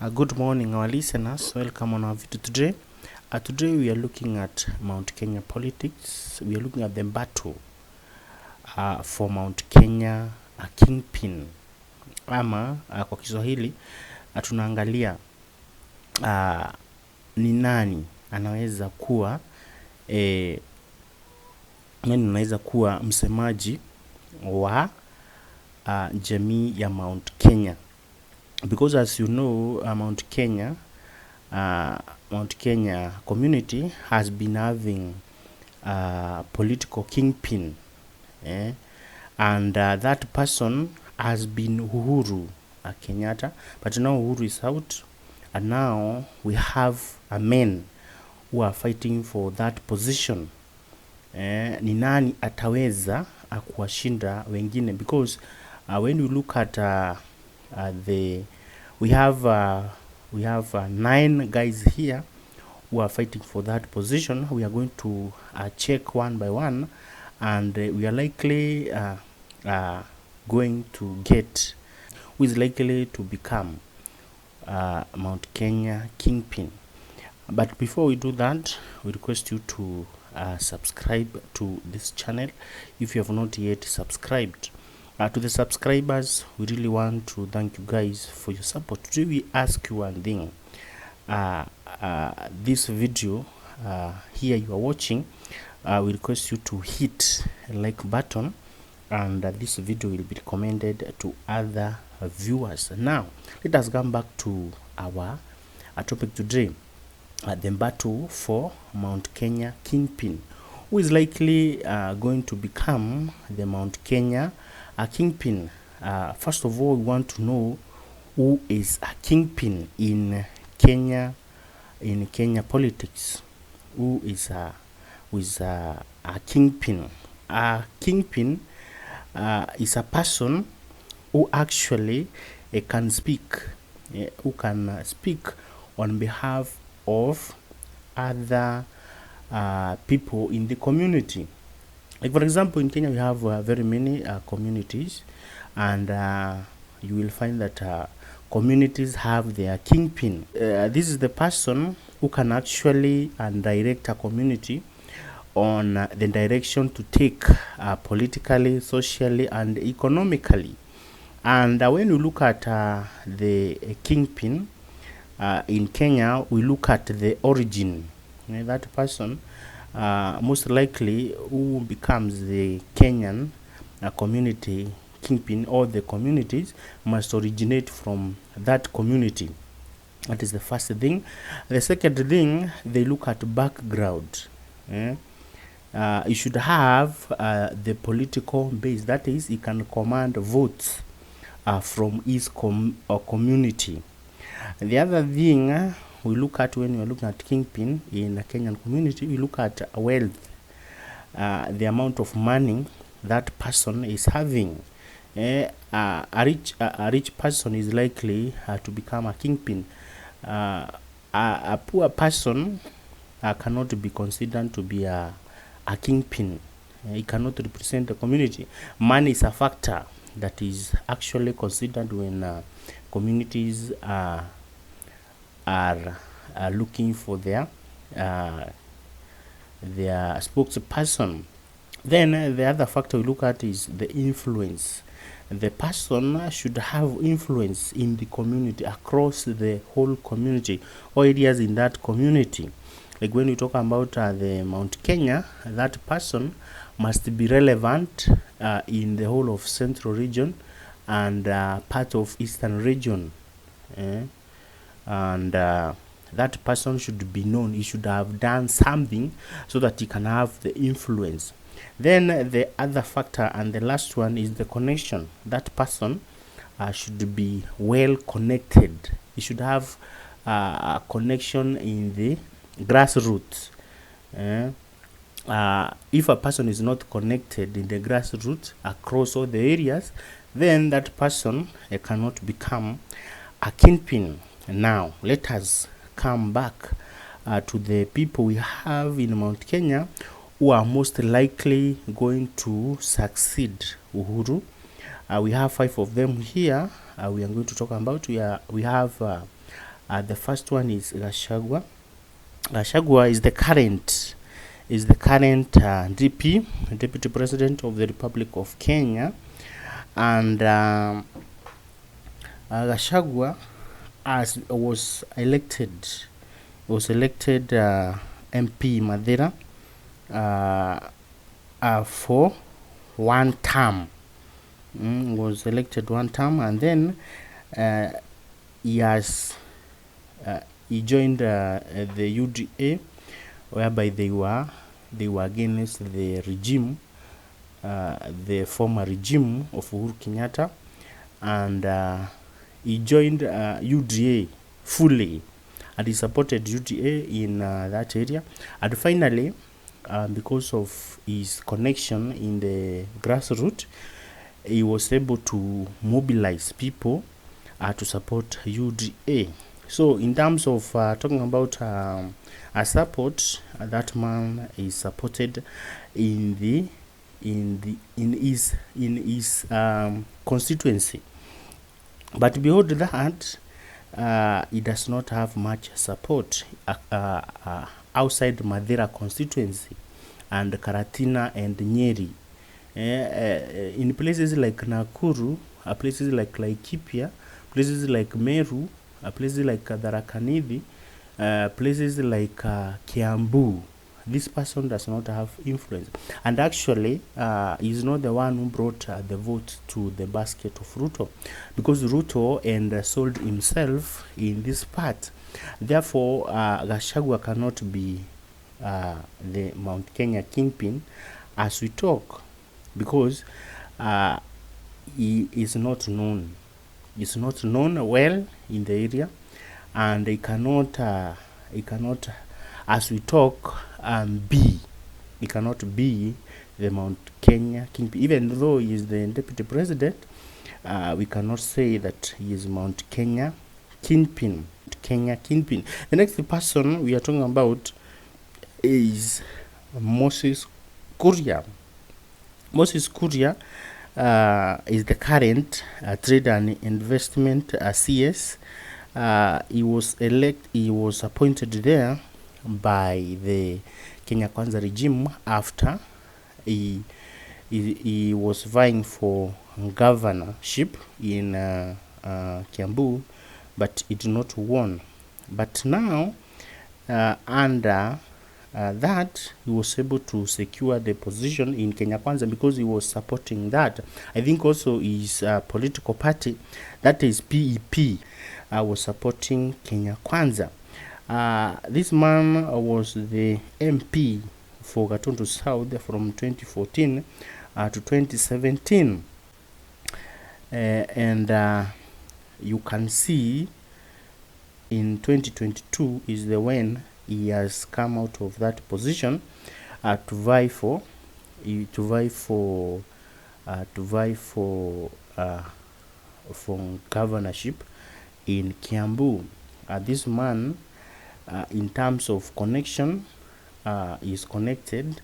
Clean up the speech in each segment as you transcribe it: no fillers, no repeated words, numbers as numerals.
Good morning, our listeners. Welcome on our video today. Today we are looking at Mount Kenya politics. We are looking at the battle for Mount Kenya Kingpin, ama kwa Kiswahili tunaangalia ni nani anaweza kuwa msemaji wa jamii ya Mount Kenya. Because as you know, Mount Kenya community has been having political kingpin, and that person has been Uhuru Kenyatta, but now Uhuru is out, and now we have men who are fighting for that position. Ni nani ataweza kuwashinda wengine? Because when you look at we have 9 guys here who are fighting for that position. We are going to check one by one, and we are likely going to get who is likely to become Mount Kenya Kingpin. But before we do that, we request you to subscribe to this channel if you have not yet subscribed. To the subscribers, we really want to thank you guys for your support. Today we ask you one thing. This video here you are watching, we request you to hit a like button, and this video will be recommended to other viewers. Now let us come back to our topic today, the battle for Mount Kenya Kingpin. Who is likely going to become the Mount Kenya Kingpin? First of all, we want to know who is a kingpin in Kenya politics. Who is a kingpin? A kingpin is a person who actually can speak, speak on behalf of other people in the community. Like for example, in Kenya we have very many communities, and you will find that communities have their kingpin. This is the person who can actually direct a community on the direction to take politically, socially, and economically. And when you look at the kingpin in Kenya, we look at the origin. That person most likely who becomes the Kenyan community kingpin, or the communities must originate from that community. That is the first thing. The second thing, they look at background. You should have the political base, that is, he can command votes from his community. The other thing we look at when we are looking at kingpin in a Kenyan community, we look at wealth, the amount of money that person is having. A rich person is likely to become a kingpin. A poor person cannot be considered to be a kingpin. He cannot represent the community. Money is a factor that is actually considered when communities are looking for their spokesperson. Then the other factor we look at is the influence. The person should have influence in the community, across the whole community, or areas in that community. Like when we talk about the Mount Kenya, that person must be relevant in the whole of Central region and part of Eastern region. And that person should be known. He should have done something so that he can have the influence. Then the other factor, and the last one, is the connection. That person should be well connected. He should have a connection in the grassroots. If a person is not connected in the grassroots across all the areas, then that person cannot become a kingpin. Now let us come back to the people we have in Mount Kenya who are most likely going to succeed Uhuru. We have 5 of them here. We are going to talk about. We have The first one is Gachagua. Gachagua is the current Deputy President of the Republic of Kenya, and Gachagua was elected MP Madera for one term. Was elected one term, and then he joined the UDA, whereby they were against the regime, the former regime of Uhuru Kenyatta, and he joined UDA fully, and he supported UDA in that area. And finally, because of his connection in the grassroots, he was able to mobilize people to support UDA. So in terms of talking about support, that man is supported in his constituency. But beyond that, he does not have much support outside Madera constituency and Karatina and Nyeri. In places like Nakuru, places like Laikipia, places like Meru, places like Tharaka-Nithi, places like Kiambu, this person does not have influence. And actually, he is not the one who brought the vote to the basket of Ruto, because Ruto sold himself in this part. Therefore, Gachagua cannot be the Mount Kenya Kingpin as we talk, because he is not known. He's not known well in the area, and he cannot, as we talk, he cannot be the Mount Kenya Kingpin. Even though he is the Deputy President, we cannot say that he is Mount Kenya Kingpin. The next person we are talking about is Moses Kuria. Moses Kuria is the current Trade and Investment CS. He was appointed there by the Kenya Kwanza regime after he was vying for governorship in Kiambu, but it did not won. But now, under that, he was able to secure the position in Kenya Kwanza because he was supporting that. I think also his political party, that is PEP, was supporting Kenya Kwanza. This man was the MP for Gatundu South from 2014 to 2017. And you can see in 2022 is the when he has come out of that position to vie for governorship in Kiambu. This man, in terms of connection, is connected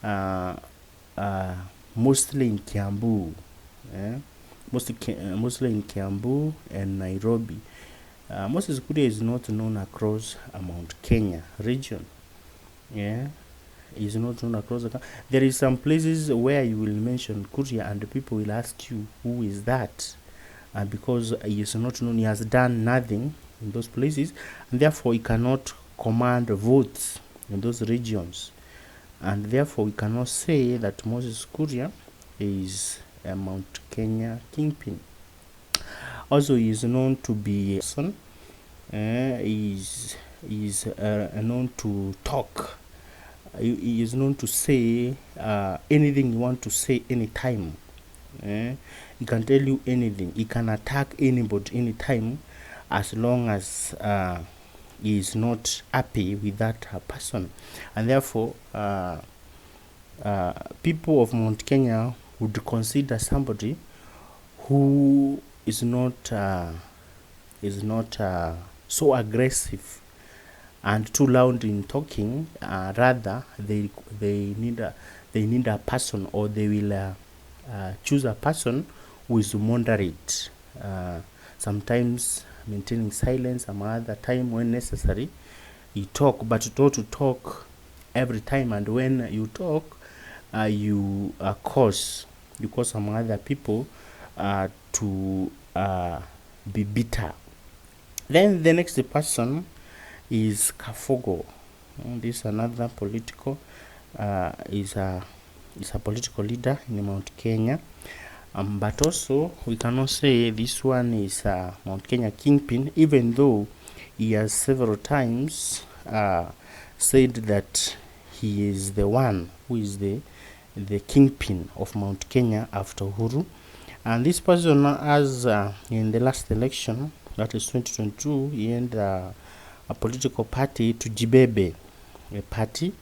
mostly in Kiambu, mostly in Kiambu and Nairobi. Moses Kuria is not known across Mount Kenya region. Is not known across the. There is some places where you will mention Kuria and people will ask you who is that, because he is not known. He has done nothing in those places, and therefore he cannot command votes in those regions, and therefore we cannot say that Moses Kuria is a Mount Kenya Kingpin. Also, he is known to be son. Is known to talk. He is known to say anything you want to say anytime. He can tell you anything. He can attack anybody anytime, as long as he is not happy with that person. And therefore, people of Mount Kenya would consider somebody who is not so aggressive and too loud in talking. Rather, they need a person, or they will choose a person who is moderate. Sometimes maintaining silence some other time when necessary. You talk, but not to talk every time, and when you talk, you cause some other people to be bitter. Then the next person is Kafogo. This is another political is a political leader in Mount Kenya. But also we cannot say this one is Mount Kenya Kingpin, even though he has several times said that he is the one who is the Kingpin of Mount Kenya after Uhuru. And this person, as in the last election, that is 2022, he ended a political party to Jibebe, a party,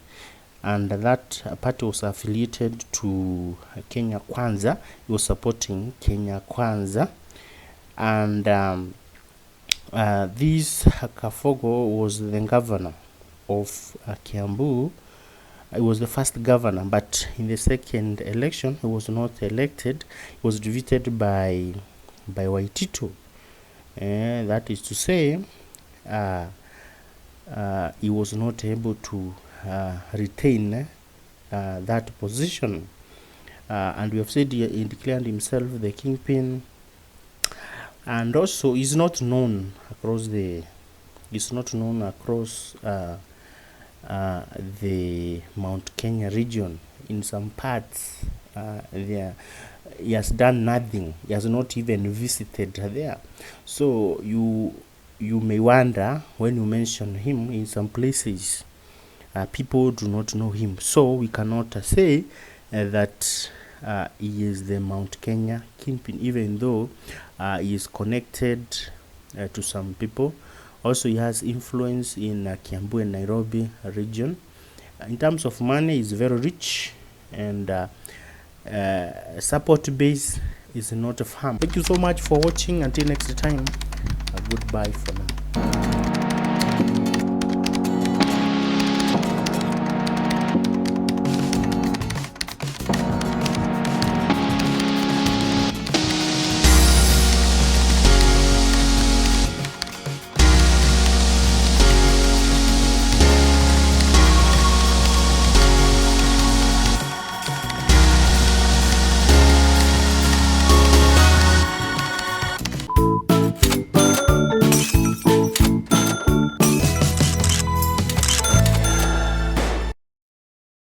and that party was affiliated to Kenya Kwanza. He was supporting Kenya Kwanza, and this Kafogo was the governor of Kiambu. He was the first governor, but in the second election he was not elected. He was defeated by Waitito. That is to say, he was not able to retain that position, and we have said he declared himself the Kingpin, and also is not known across the Mount Kenya region. In some parts, he has done nothing. He has not even visited there. So you may wonder, when you mention him in some places, people do not know him. So we cannot say that he is the Mount Kenya Kingpin, even though he is connected to some people. Also, he has influence in Kiambu and Nairobi region. In terms of money, he's very rich, and support base is not of harm. Thank you so much for watching. Until next time, goodbye for now.